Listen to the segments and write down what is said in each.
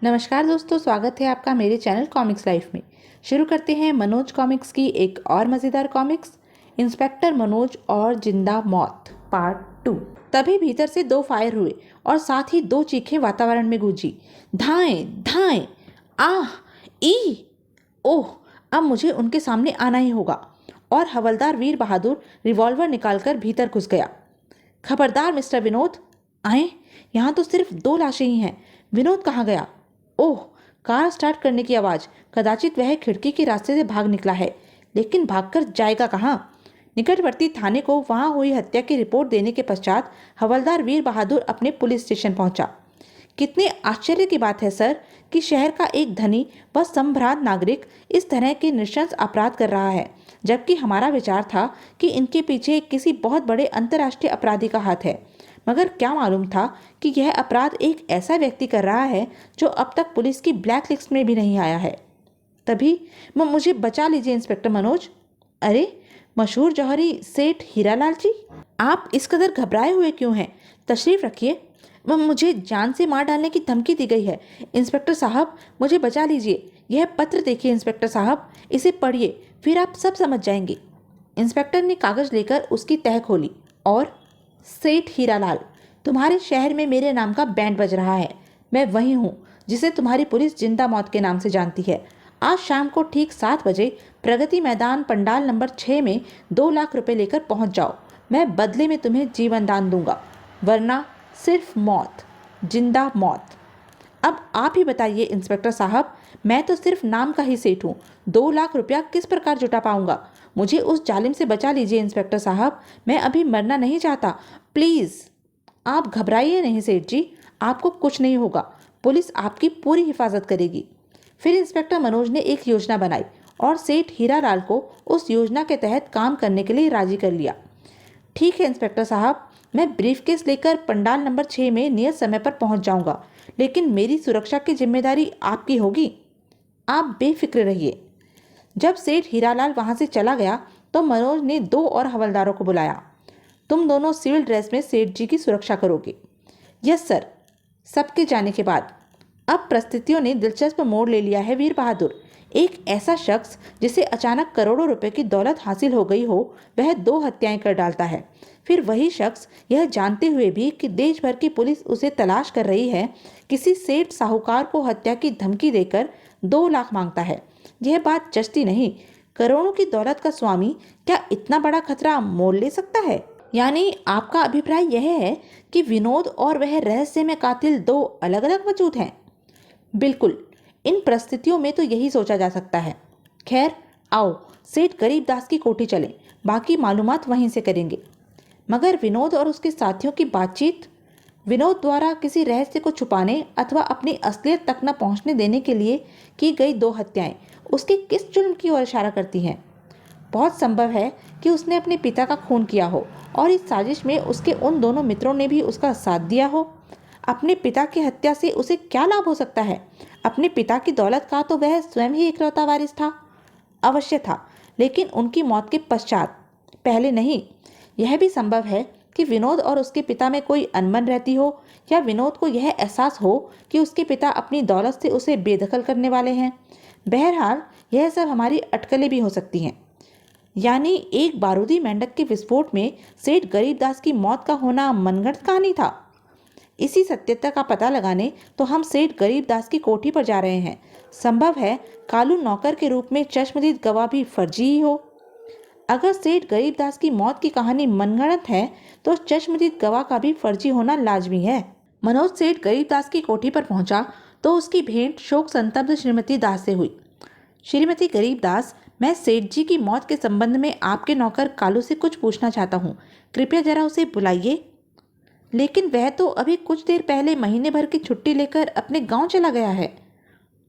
नमस्कार दोस्तों, स्वागत है आपका मेरे चैनल कॉमिक्स लाइफ में। शुरू करते हैं मनोज कॉमिक्स की एक और मज़ेदार कॉमिक्स, इंस्पेक्टर मनोज और जिंदा मौत पार्ट 2। तभी भीतर से 2 फायर हुए और साथ ही 2 चीखें वातावरण में गूंजी। धाएं धाएं, आह, ई, ओह, अब मुझे उनके सामने आना ही होगा। और हवलदार वीर बहादुर रिवॉल्वर निकालकर भीतर घुस गया। खबरदार मिस्टर विनोद, आए, यहाँ तो सिर्फ 2 लाशें ही हैं। विनोद कहाँ गया? ओह, कार स्टार्ट करने की आवाज़। कदाचित वह खिड़की के रास्ते से भाग निकला है, लेकिन भागकर जाएगा कहाँ? निकटवर्ती थाने को वहां हुई हत्या की रिपोर्ट देने के पश्चात हवलदार वीर बहादुर अपने पुलिस स्टेशन पहुंचा। कितने आश्चर्य की बात है सर कि शहर का एक धनी व संभ्रांत नागरिक इस तरह के नृशंस अपराध कर रहा है, जबकि हमारा विचार था कि इनके पीछे किसी बहुत बड़े अंतर्राष्ट्रीय अपराधी का हाथ है। मगर क्या मालूम था कि यह अपराध एक ऐसा व्यक्ति कर रहा है जो अब तक पुलिस की ब्लैक लिस्ट में भी नहीं आया है। तभी मुझे बचा लीजिए इंस्पेक्टर मनोज। अरे, मशहूर जौहरी सेठ हीरालाल जी, आप इस कदर घबराए हुए क्यों हैं? तशरीफ रखिए। मुझे जान से मार डालने की धमकी दी गई है। इंस्पेक्टर साहब, मुझे बचा लीजिए। यह पत्र देखिए इंस्पेक्टर साहब, इसे पढ़िए, फिर आप सब समझ जाएंगे। इंस्पेक्टर ने कागज लेकर उसकी तह खोली और सेठ हीरालाल, तुम्हारे शहर में मेरे नाम का बैंड बज रहा है। मैं वही हूँ जिसे तुम्हारी पुलिस जिंदा मौत के नाम से जानती है। आज शाम को ठीक 7 बजे प्रगति मैदान पंडाल नंबर 6 में 2 लाख रुपए लेकर पहुंच जाओ। मैं बदले में तुम्हें जीवन दान दूंगा, वरना सिर्फ मौत, जिंदा मौत। अब आप ही बताइए इंस्पेक्टर साहब, मैं तो सिर्फ नाम का ही सेठ हूँ। 2 लाख रुपया किस प्रकार जुटा पाऊंगा? मुझे उस जालिम से बचा लीजिए इंस्पेक्टर साहब, मैं अभी मरना नहीं चाहता। प्लीज़। आप घबराइए नहीं सेठ जी, आपको कुछ नहीं होगा। पुलिस आपकी पूरी हिफाजत करेगी। फिर इंस्पेक्टर मनोज ने एक योजना बनाई और सेठ हीरालाल को उस योजना के तहत काम करने के लिए राजी कर लिया। ठीक है इंस्पेक्टर साहब, मैं ब्रीफकेस लेकर पंडाल नंबर 6 में नियत समय पर पहुंच जाऊंगा, लेकिन मेरी सुरक्षा की जिम्मेदारी आपकी होगी। आप बेफिक्र रहिए। जब सेठ हीरालाल वहां से चला गया तो मनोज ने 2 और हवलदारों को बुलाया। तुम दोनों सिविल ड्रेस में सेठ जी की सुरक्षा करोगे। Yes sir. सबके जाने के बाद अब परिस्थितियों ने दिलचस्प मोड़ ले लिया है वीर बहादुर। एक ऐसा शख्स जिसे अचानक करोड़ों रुपए की दौलत हासिल हो गई हो, वह 2 हत्याएं कर डालता है। फिर वही शख्स यह जानते हुए भी कि देश भर की पुलिस उसे तलाश कर रही है, किसी सेठ साहूकार को हत्या की धमकी देकर 2 लाख मांगता है। यह बात जचती नहीं। करोड़ों की दौलत का स्वामी क्या इतना बड़ा खतरा मोल ले सकता है? यानी आपका अभिप्राय यह है कि विनोद और वह रहस्यमय कातिल 2 अलग अलग वजूद हैं? बिल्कुल। इन परिस्थितियों में तो यही सोचा जा सकता है। खैर, आओ सेठ गरीबदास की कोठी चलें, बाकी मालूमात वहीं से करेंगे। मगर विनोद और उसके साथियों की बातचीत, विनोद द्वारा किसी रहस्य को छुपाने अथवा अपनी असलियत तक न पहुंचने देने के लिए की गई 2 हत्याएं उसके किस जुर्म की ओर इशारा करती हैं? बहुत संभव है कि उसने अपने पिता का खून किया हो और इस साजिश में उसके उन दोनों मित्रों ने भी उसका साथ दिया हो। अपने पिता की हत्या से उसे क्या लाभ हो सकता है? अपने पिता की दौलत का तो वह स्वयं ही इकलौता वारिस था। अवश्य था, लेकिन उनकी मौत के पश्चात, पहले नहीं। यह भी संभव है कि विनोद और उसके पिता में कोई अनबन रहती हो, या विनोद को यह एहसास हो कि उसके पिता अपनी दौलत से उसे बेदखल करने वाले हैं। बहरहाल, यह सब हमारी अटकलें भी हो सकती हैं। यानी एक बारूदी मेंढक के विस्फोट में सेठ गरीबदास की मौत का होना मनगढ़ंत कहानी था। इसी सत्यता का पता लगाने तो हम सेठ गरीबदास की कोठी पर जा रहे हैं। संभव है कालू नौकर के रूप में चश्मदीद गवाह भी फर्जी ही हो। अगर सेठ गरीबदास की मौत की कहानी मनगढ़ंत है तो चश्मदीद गवाह का भी फर्जी होना लाजमी है। मनोज सेठ गरीबदास की कोठी पर पहुंचा तो उसकी भेंट शोक संतप्त श्रीमती दास से हुई। श्रीमती गरीबदास, मैं सेठ जी की मौत के संबंध में आपके नौकर कालू से कुछ पूछना चाहता हूँ। कृपया जरा उसे बुलाइए। लेकिन वह तो अभी कुछ देर पहले महीने भर की छुट्टी लेकर अपने गांव चला गया है।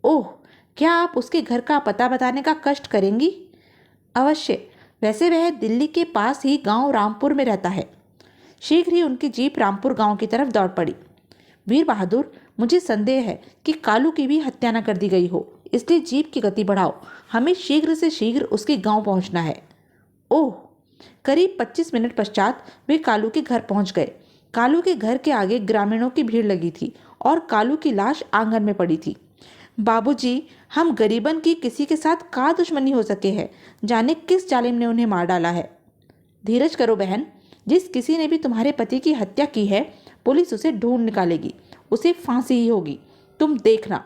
ओह, क्या आप उसके घर का पता बताने का कष्ट करेंगी? अवश्य। वैसे वह दिल्ली के पास ही गांव रामपुर में रहता है। शीघ्र ही उनकी जीप रामपुर गांव की तरफ दौड़ पड़ी। वीर बहादुर, मुझे संदेह है कि कालू की भी हत्या न कर दी गई हो, इसलिए जीप की गति बढ़ाओ। हमें शीघ्र से शीघ्र उसके गांव पहुंचना है। ओह। करीब 25 मिनट पश्चात वे कालू के घर पहुंच गए। कालू के घर के आगे ग्रामीणों की भीड़ लगी थी और कालू की लाश आंगन में पड़ी थी। बाबूजी, हम गरीबन की किसी के साथ का दुश्मनी हो सके है, जाने किस जालिम ने उन्हें मार डाला है। धीरज करो बहन, जिस किसी ने भी तुम्हारे पति की हत्या की है, पुलिस उसे ढूंढ निकालेगी, उसे फांसी ही होगी, तुम देखना।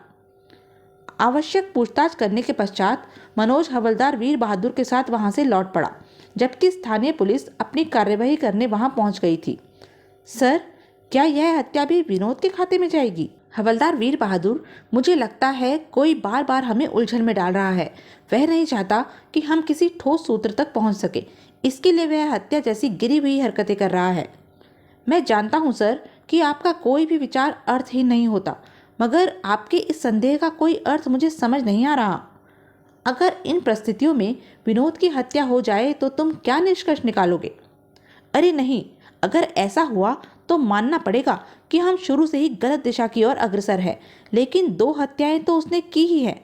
आवश्यक पूछताछ करने के पश्चात मनोज हवलदार वीर बहादुर के साथ वहां से लौट पड़ा, जबकि स्थानीय पुलिस अपनी कार्यवाही करने वहां पहुंच गई थी। सर, क्या यह हत्या भी विनोद के खाते में जाएगी? हवलदार वीर बहादुर, मुझे लगता है कोई बार बार हमें उलझन में डाल रहा है। वह नहीं चाहता कि हम किसी ठोस सूत्र तक पहुंच सके, इसके लिए वह हत्या जैसी गिरी हुई हरकतें कर रहा है। मैं जानता हूं सर कि आपका कोई भी विचार अर्थहीन नहीं होता, मगर आपके इस संदेह का कोई अर्थ मुझे समझ नहीं आ रहा। अगर इन परिस्थितियों में विनोद की हत्या हो जाए तो तुम क्या निष्कर्ष निकालोगे? अरे नहीं, अगर ऐसा हुआ तो मानना पड़ेगा कि हम शुरू से ही गलत दिशा की ओर अग्रसर है, लेकिन 2 हत्याएं तो उसने की ही है।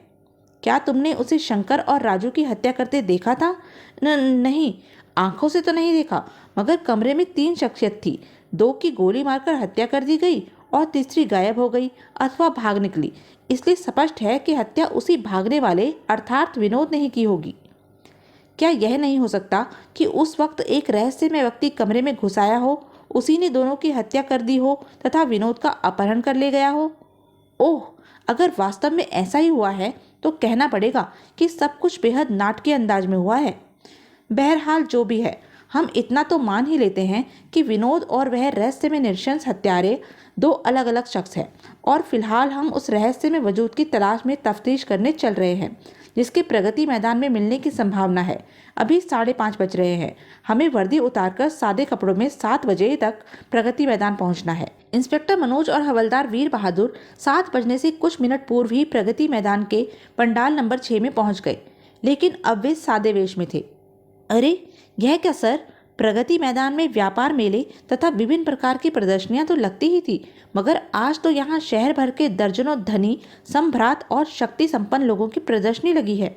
क्या तुमने उसे शंकर और राजू की हत्या करते देखा था? नहीं, आंखों से तो नहीं देखा, मगर कमरे में 3 शख्सियत थी। 2 की गोली मारकर हत्या कर दी गई और तीसरी गायब हो गई अथवा भाग निकली। इसलिए स्पष्ट है कि हत्या उसी भागने वाले अर्थात विनोद ने ही की होगी। क्या यह नहीं हो सकता कि उस वक्त एक रहस्यमय व्यक्ति कमरे में घुस आया हो, उसी ने दोनों की हत्या कर दी हो तथा विनोद का अपहरण कर ले गया हो? ओह, अगर वास्तव में ऐसा ही हुआ है तो कहना पड़ेगा कि सब कुछ बेहद नाटकीय अंदाज में हुआ है। बहरहाल जो भी है, हम इतना तो मान ही लेते हैं कि विनोद और वह रहस्य में नृशंस हत्यारे 2 अलग अलग शख्स हैं, और फिलहाल हम उस रहस्य में वजूद की तलाश में तफ्तीश करने चल रहे हैं, जिसके प्रगति मैदान में मिलने की संभावना है। अभी 5:30 बज रहे हैं। हमें वर्दी उतारकर सादे कपड़ों में 7 बजे तक प्रगति मैदान पहुंचना है। इंस्पेक्टर मनोज और हवलदार वीर बहादुर 7 बजने से कुछ मिनट पूर्व ही प्रगति मैदान के पंडाल नंबर 6 में पहुंच गए, लेकिन अब वे सादे वेश में थे। अरे, यह क्या सर? प्रगति मैदान में व्यापार मेले तथा विभिन्न प्रकार की प्रदर्शनियां तो लगती ही थी, मगर आज तो यहाँ शहर भर के दर्जनों धनी, संभ्रात और शक्ति संपन्न लोगों की प्रदर्शनी लगी है।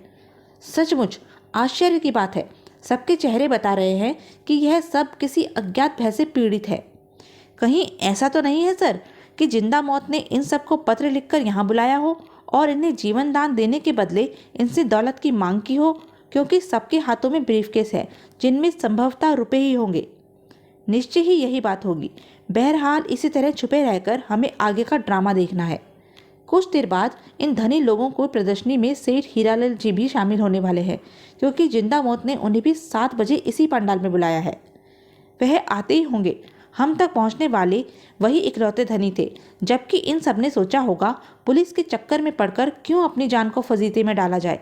सचमुच आश्चर्य की बात है। सबके चेहरे बता रहे हैं कि यह सब किसी अज्ञात भय से पीड़ित है। कहीं ऐसा तो नहीं है सर कि जिंदा मौत ने इन सबको पत्र लिखकर यहाँ बुलाया हो और इन्हें जीवन दान देने के बदले इनसे दौलत की मांग की हो, क्योंकि सबके हाथों में ब्रीफकेस है जिनमें संभवतः रुपए ही होंगे। निश्चय ही यही बात होगी। बहरहाल इसी तरह छुपे रहकर हमें आगे का ड्रामा देखना है। कुछ देर बाद इन धनी लोगों को प्रदर्शनी में सेठ हीरालाल जी भी शामिल होने वाले हैं, क्योंकि जिंदा मौत ने उन्हें भी 7 बजे इसी पंडाल में बुलाया है। वह आते ही होंगे। हम तक पहुंचने वाले वही इकलौते धनी थे, जबकि इन सब ने सोचा होगा पुलिस के चक्कर में पड़कर क्यों अपनी जान को फजीते में डाला जाए।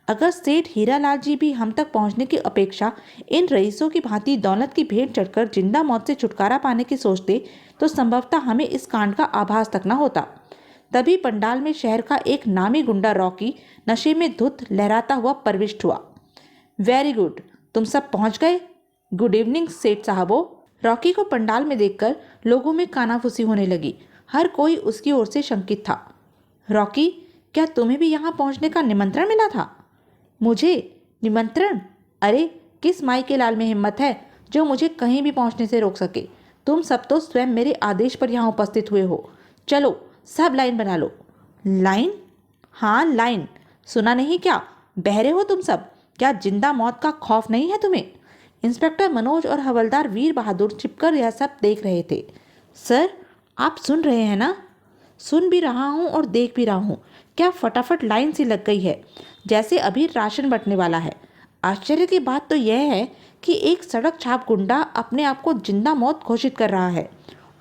अगर सेठ हीरालाल जी भी हम तक पहुंचने की अपेक्षा इन रईसों की भांति दौलत की भेंट चढ़कर जिंदा मौत से छुटकारा पाने की सोचते तो संभवतः हमें इस कांड का आभास तक न होता। तभी पंडाल में शहर का एक नामी गुंडा रॉकी नशे में धुत लहराता हुआ प्रविष्ट हुआ। वेरी गुड, तुम सब पहुंच गए। गुड इवनिंग सेठ साहबो। रॉकी को पंडाल में देखकर लोगों में कानाफूसी होने लगी। हर कोई उसकी ओर से शंकित था। रॉकी, क्या तुम्हें भी यहाँ पहुँचने का निमंत्रण मिला था? मुझे निमंत्रण? अरे, किस माई के लाल में हिम्मत है जो मुझे कहीं भी पहुँचने से रोक सके? तुम सब तो स्वयं मेरे आदेश पर यहाँ उपस्थित हुए हो। चलो सब लाइन बना लो। लाइन? हाँ लाइन। सुना नहीं क्या? बहरे हो तुम सब? क्या जिंदा मौत का खौफ नहीं है तुम्हें? इंस्पेक्टर मनोज और हवलदार वीर बहादुर छिपकर यह सब देख रहे थे। सर, आप सुन रहे हैं ना? सुन भी रहा हूँ और देख भी रहा हूँ। क्या फटाफट लाइन सी लग गई है, जैसे अभी राशन बंटने वाला है। आश्चर्य की बात तो यह है कि एक सड़क छाप गुंडा अपने आप को जिंदा मौत घोषित कर रहा है,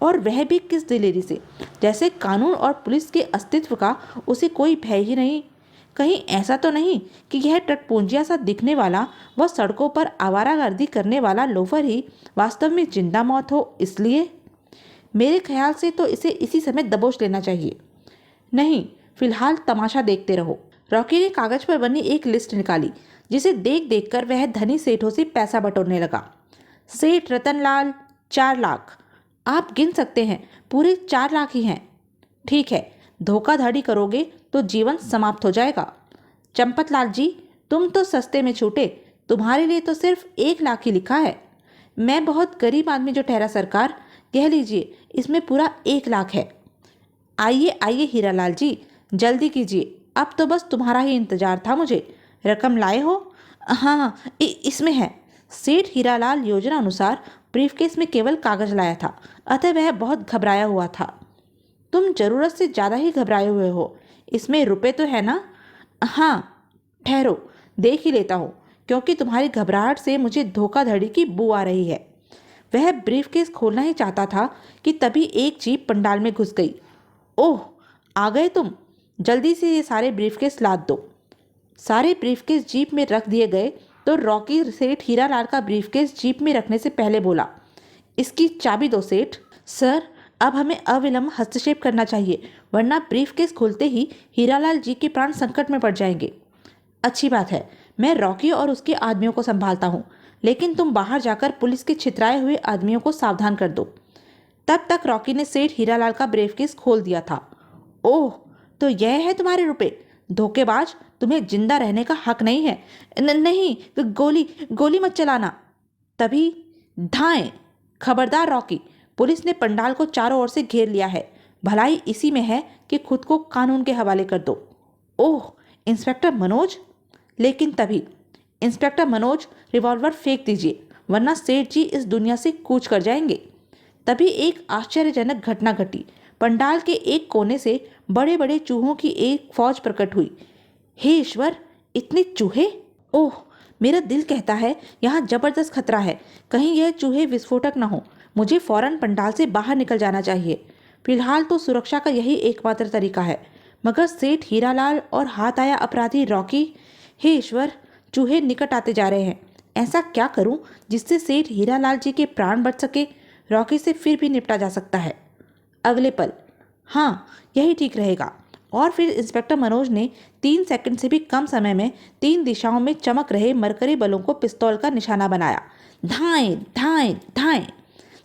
और वह भी किस दिलेरी से, जैसे कानून और पुलिस के अस्तित्व का उसे कोई भय ही नहीं। कहीं ऐसा तो नहीं कि यह टटपूंजिया सा दिखने वाला व सड़कों पर आवारागर्दी करने वाला लोफर ही वास्तव में जिंदा मौत हो? इसलिए मेरे ख्याल से तो इसे इसी समय दबोच लेना चाहिए। नहीं, फिलहाल तमाशा देखते रहो। रॉकी ने कागज पर बनी एक लिस्ट निकाली, जिसे देख देख कर वह धनी सेठों से पैसा बटोरने लगा। सेठ रतनलाल 4 लाख। आप गिन सकते हैं, पूरे 4 लाख ही हैं। ठीक है, धोखाधड़ी करोगे तो जीवन समाप्त हो जाएगा। चंपतलाल जी, तुम तो सस्ते में छूटे, तुम्हारे लिए तो सिर्फ 1 लाख ही लिखा है। मैं बहुत गरीब आदमी जो ठहरा सरकार, यह लीजिए, इसमें पूरा 1 लाख है। आइए आइए हीरालाल जी, जल्दी कीजिए, अब तो बस तुम्हारा ही इंतजार था मुझे। रकम लाए हो? हाँ, इसमें है। सेठ हीरालाल योजना अनुसार ब्रीफकेस में केवल कागज लाया था, अतः वह बहुत घबराया हुआ था। तुम जरूरत से ज्यादा ही घबराए हुए हो। इसमें रुपए तो है ना? हाँ, ठहरो, देख ही लेता हूँ, क्योंकि तुम्हारी घबराहट से मुझे धोखाधड़ी की बू आ रही है। वह ब्रीफकेस खोलना ही चाहता था कि तभी एक जीप पंडाल में घुस गई। ओह, आ गए तुम? जल्दी से ये सारे ब्रीफकेस लाद दो। सारे ब्रीफकेस जीप में रख दिए गए तो रॉकी सेठ हीरालाल का ब्रीफकेस जीप में रखने से पहले बोला, इसकी चाबी दो सेठ। सर, अब हमें अविलंब हस्तक्षेप करना चाहिए, वरना ब्रीफकेस खुलते ही हीरालाल जी के प्राण संकट में पड़ जाएंगे। अच्छी बात है, मैं रॉकी और उसके आदमियों को संभालता हूँ, लेकिन तुम बाहर जाकर पुलिस के छितराए हुए आदमियों को सावधान कर दो। तब तक रॉकी ने सेठ हीरालाल का ब्रीफकेस खोल दिया था। ओह, तो यह है तुम्हारे रुपए? धोखेबाज, तुम्हें जिंदा रहने का हक नहीं है। नहीं, गोली गोली मत चलाना। तभी धाएं! खबरदार रॉकी, पुलिस ने पंडाल को चारों ओर से घेर लिया है। भलाई इसी में है कि खुद को कानून के हवाले कर दो। ओह, इंस्पेक्टर मनोज! लेकिन तभी, इंस्पेक्टर मनोज, रिवॉल्वर फेंक दीजिए, वरना सेठ जी इस दुनिया से कूच कर जाएंगे। तभी एक आश्चर्यजनक घटना घटी। पंडाल के एक कोने से बड़े बड़े चूहों की एक फौज प्रकट हुई। हे ईश्वर, इतने चूहे! ओह, मेरा दिल कहता है यहाँ जबरदस्त खतरा है, कहीं यह चूहे विस्फोटक न हो। मुझे फौरन पंडाल से बाहर निकल जाना चाहिए। फिलहाल तो सुरक्षा का यही एकमात्र तरीका है, मगर सेठ हीरालाल और हाथ आया अपराधी रॉकी! हे ईश्वर, चूहे निकट आते जा रहे हैं। ऐसा क्या करूं जिससे सेठ हीरालाल जी के प्राण बच सके? रॉकी से फिर भी निपटा जा सकता है। अगले पल, हाँ, यही ठीक रहेगा। और फिर इंस्पेक्टर मनोज ने 3 सेकंड से भी कम समय में 3 दिशाओं में चमक रहे मरकरी बलों को पिस्तौल का निशाना बनाया। धाएं धाएं धाएं,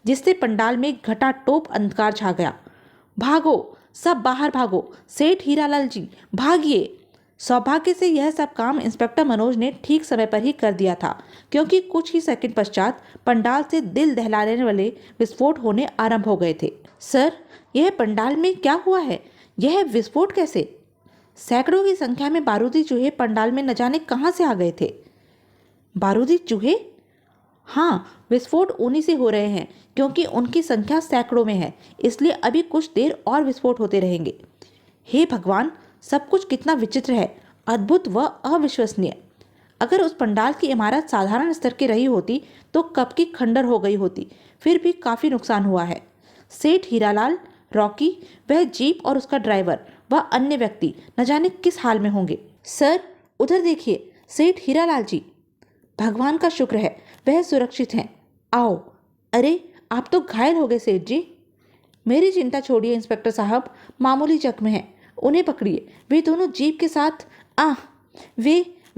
जिससे पंडाल में घटाटोप अंधकार छा गया। भागो, सब बाहर भागो, सेठ हीरालाल जी, भागिए! सौभाग्य से यह सब काम इंस्पेक्टर मनोज ने ठीक समय पर ही कर दिया था, क्योंकि कुछ ही सेकंड पश्चात पंडाल से दिल दहलाने वाले विस्फोट होने आरंभ हो गए थे। सर, यह पंडाल में क्या हुआ है? यह विस्फोट कैसे? सैकड़ों की संख्या में बारूदी चूहे पंडाल में न जाने कहां से आ गए थे। बारूदी चूहे? हाँ, विस्फोट उन्हीं से हो रहे हैं, क्योंकि उनकी संख्या सैकड़ों में है, इसलिए अभी कुछ देर और विस्फोट होते रहेंगे। हे भगवान, सब कुछ कितना विचित्र है, अद्भुत व अविश्वसनीय। अगर उस पंडाल की इमारत साधारण स्तर की रही होती तो कब की खंडर हो गई होती। फिर भी काफी नुकसान हुआ है। सेठ हीरालाल, रॉकी, वह जीप और उसका ड्राइवर व अन्य व्यक्ति न जाने किस हाल में होंगे। सर, उधर देखिए, सेठ हीरालाल जी! भगवान का शुक्र है, वह सुरक्षित हैं। आओ। अरे, आप तो घायल हो गए सेठ जी। मेरी चिंता छोड़िए इंस्पेक्टर साहब, मामूली जख्म हैं, उन्हें पकड़िए। वे दोनों जीप के साथ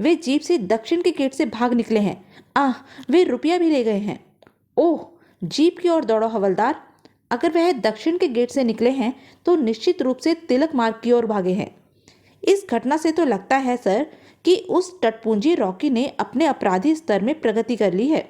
वे जीप से दक्षिण के गेट से भाग निकले हैं। वे रुपया भी ले गए हैं। ओह, जीप की ओर दौड़ो हवलदार। अगर वह दक्षिण के गेट से निकले हैं तो निश्चित रूप से तिलक मार्ग की ओर भागे हैं। इस घटना से तो लगता है सर कि उस टटपूंजी रॉकी ने अपने अपराधी स्तर में प्रगति कर ली है।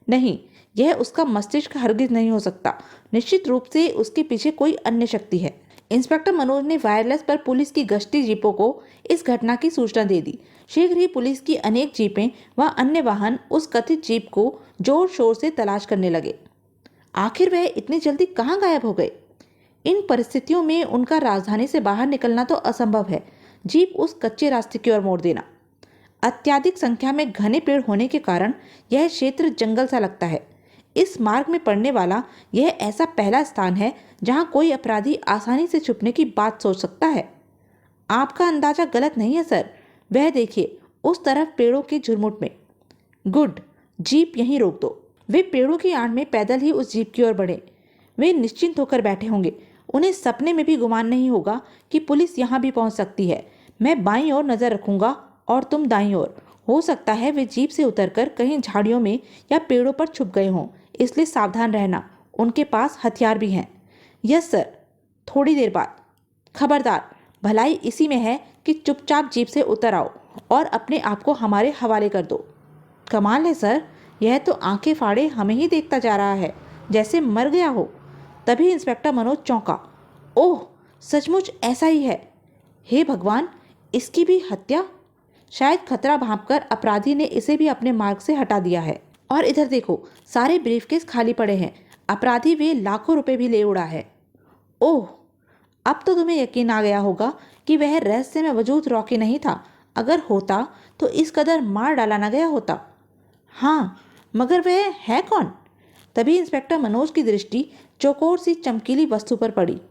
नहीं, यह उसका मस्तिष्क हरगिज नहीं हो सकता। निश्चित रूप से उसके पीछे कोई अन्य शक्ति है। इंस्पेक्टर मनोज ने वायरलेस पर पुलिस की गश्ती जीपों को इस घटना की सूचना दे दी। शीघ्र ही पुलिस की अनेक जीपें व अन्य वाहन उस कथित जीप को जोर शोर से तलाश करने लगे। आखिर वह इतनी जल्दी कहाँ गायब हो गए? इन परिस्थितियों में उनका राजधानी से बाहर निकलना तो असंभव है। जीप उस कच्चे रास्ते की ओर मोड़ देना। अत्यधिक संख्या में घने पेड़ होने के कारण यह क्षेत्र जंगल सा लगता है। इस मार्ग में पड़ने वाला यह ऐसा पहला स्थान है जहां कोई अपराधी आसानी से छुपने की बात सोच सकता है। आपका अंदाजा गलत नहीं है सर। वह देखिए, उस तरफ पेड़ों के झुरमुट में। गुड, जीप यहीं रोक दो। वे पेड़ों की आड़ में पैदल ही उस जीप की ओर बढ़े। वे निश्चिंत होकर बैठे होंगे। उन्हें सपने में भी गुमान नहीं होगा कि पुलिस यहाँ भी पहुँच सकती है। मैं बाईं ओर नजर रखूंगा और तुम दाईं ओर। हो सकता है वे जीप से उतरकर कहीं झाड़ियों में या पेड़ों पर छुप गए हों, इसलिए सावधान रहना। उनके पास हथियार भी हैं। Yes sir. थोड़ी देर बाद। खबरदार, भलाई इसी में है कि चुपचाप जीप से उतर आओ और अपने आप को हमारे हवाले कर दो। कमाल है सर, यह तो आंखें फाड़े हमें ही देखता जा रहा है, जैसे मर गया हो। तभी इंस्पेक्टर मनोज चौंका। ओह, सचमुच ऐसा ही है। हे भगवान, इसकी भी हत्या! शायद खतरा भांपकर अपराधी ने इसे भी अपने मार्ग से हटा दिया है। और इधर देखो, सारे ब्रीफकेस खाली पड़े हैं। अपराधी वे लाखों रुपए भी ले उड़ा है। ओह, अब तो तुम्हें यकीन आ गया होगा कि वह रहस्य में वजूद रॉकी नहीं था। अगर होता तो इस कदर मार डाला न गया होता। हाँ, मगर वह है कौन? तभी इंस्पेक्टर मनोज की दृष्टि चौकोर सी चमकीली वस्तु पर पड़ी।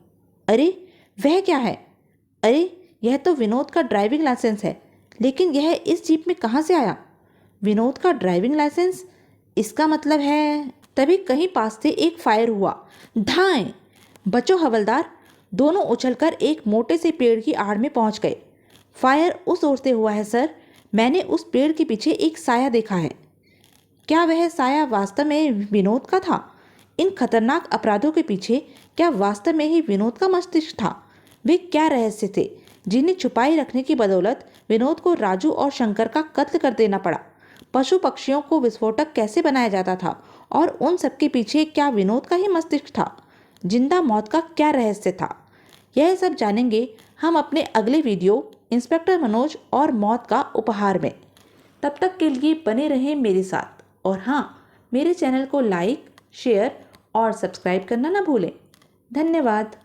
अरे, वह क्या है? अरे, यह तो विनोद का ड्राइविंग लाइसेंस है। लेकिन यह इस जीप में कहाँ से आया? विनोद का ड्राइविंग लाइसेंस? इसका मतलब है। तभी कहीं पास से एक फायर हुआ। धाएं! बचो हवलदार! दोनों उछलकर एक मोटे से पेड़ की आड़ में पहुंच गए। फायर उस ओर से हुआ है सर। मैंने उस पेड़ के पीछे एक साया देखा है। क्या वह साया वास्तव में विनोद का था? इन खतरनाक अपराधों के पीछे क्या वास्तव में ही विनोद का मस्तिष्क था? वे क्या रहस्य थे जिन्हें छुपाई रखने की बदौलत विनोद को राजू और शंकर का कत्ल कर देना पड़ा? पशु पक्षियों को विस्फोटक कैसे बनाया जाता था? और उन सबके पीछे क्या विनोद का ही मस्तिष्क था? जिंदा मौत का क्या रहस्य था? यह सब जानेंगे हम अपने अगले वीडियो इंस्पेक्टर मनोज और मौत का उपहार में। तब तक के लिए बने रहें मेरे साथ। और हाँ, मेरे चैनल को लाइक, शेयर और सब्सक्राइब करना ना भूलें। धन्यवाद।